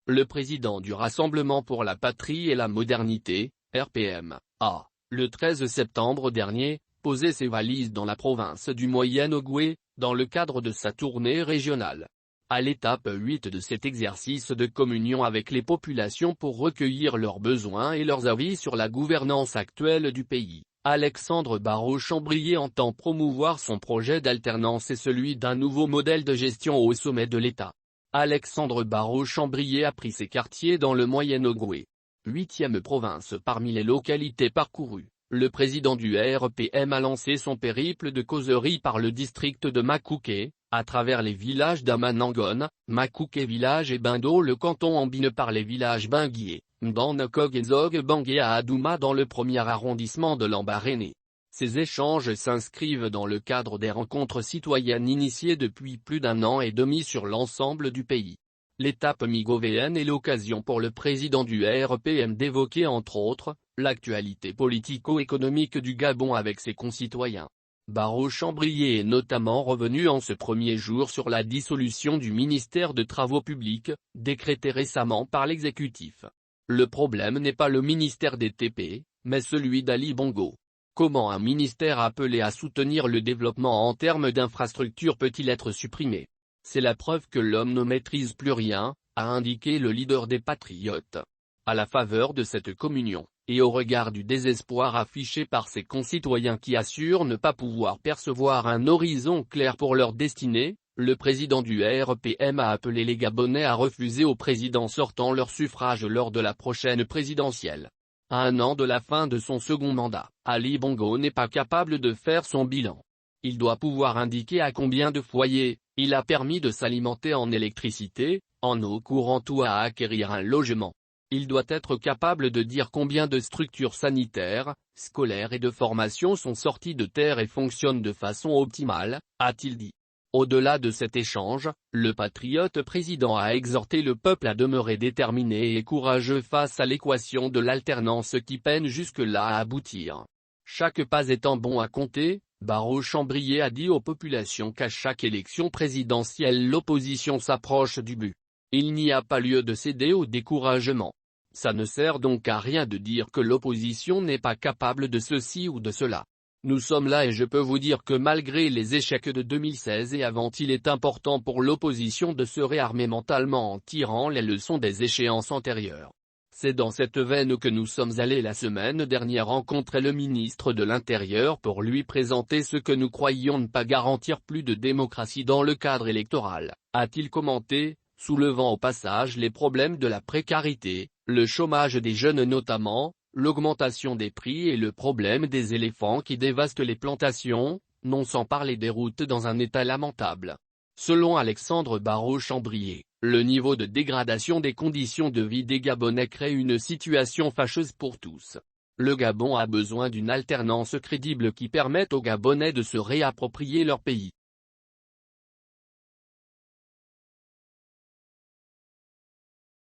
Le président du Rassemblement pour la Patrie et la Modernité, RPM, a, le 13 septembre dernier, posé ses valises dans la province du Moyen-Ogooué, dans le cadre de sa tournée régionale. À l'étape 8 de cet exercice de communion avec les populations pour recueillir leurs besoins et leurs avis sur la gouvernance actuelle du pays, Alexandre Barraud-Chambrier entend promouvoir son projet d'alternance et celui d'un nouveau modèle de gestion au sommet de l'État. Alexandre Barraud-Chambrier a pris ses quartiers dans le Moyen-Ogooué, 8e province parmi les localités parcourues. Le président du RPM a lancé son périple de causerie par le district de Makouké, à travers les villages d'Amanangon, Makouké village et Bindo le canton ambine par les villages Binguié, Mbanokog et Zog Bangué à Adouma dans le 1er arrondissement de Lambaréné. Ces échanges s'inscrivent dans le cadre des rencontres citoyennes initiées depuis plus d'un an et demi sur l'ensemble du pays. L'étape migovéenne est l'occasion pour le président du RPM d'évoquer entre autres, l'actualité politico-économique du Gabon avec ses concitoyens. Barraud-Chambrier est notamment revenu en ce premier jour sur la dissolution du ministère de Travaux publics, décrétée récemment par l'exécutif. Le problème n'est pas le ministère des TP, mais celui d'Ali Bongo. Comment un ministère appelé à soutenir le développement en termes d'infrastructures peut-il être supprimé? C'est la preuve que l'homme ne maîtrise plus rien, a indiqué le leader des Patriotes. À la faveur de cette communion, et au regard du désespoir affiché par ses concitoyens qui assurent ne pas pouvoir percevoir un horizon clair pour leur destinée, le président du RPM a appelé les Gabonais à refuser au président sortant leur suffrage lors de la prochaine présidentielle. À un an de la fin de son second mandat, Ali Bongo n'est pas capable de faire son bilan. Il doit pouvoir indiquer à combien de foyers il a permis de s'alimenter en électricité, en eau courante ou à acquérir un logement. Il doit être capable de dire combien de structures sanitaires, scolaires et de formation sont sorties de terre et fonctionnent de façon optimale, a-t-il dit. Au-delà de cet échange, le patriote président a exhorté le peuple à demeurer déterminé et courageux face à l'équation de l'alternance qui peine jusque-là à aboutir. Chaque pas étant bon à compter, Barraud-Chambrier a dit aux populations qu'à chaque élection présidentielle l'opposition s'approche du but. Il n'y a pas lieu de céder au découragement. Ça ne sert donc à rien de dire que l'opposition n'est pas capable de ceci ou de cela. Nous sommes là et je peux vous dire que malgré les échecs de 2016 et avant, il est important pour l'opposition de se réarmer mentalement en tirant les leçons des échéances antérieures. C'est dans cette veine que nous sommes allés la semaine dernière rencontrer le ministre de l'Intérieur pour lui présenter ce que nous croyions ne pas garantir plus de démocratie dans le cadre électoral, a-t-il commenté, soulevant au passage les problèmes de la précarité, le chômage des jeunes notamment, l'augmentation des prix et le problème des éléphants qui dévastent les plantations, non sans parler des routes dans un état lamentable. Selon Alexandre Barraud-Chambrier, le niveau de dégradation des conditions de vie des Gabonais crée une situation fâcheuse pour tous. Le Gabon a besoin d'une alternance crédible qui permette aux Gabonais de se réapproprier leur pays.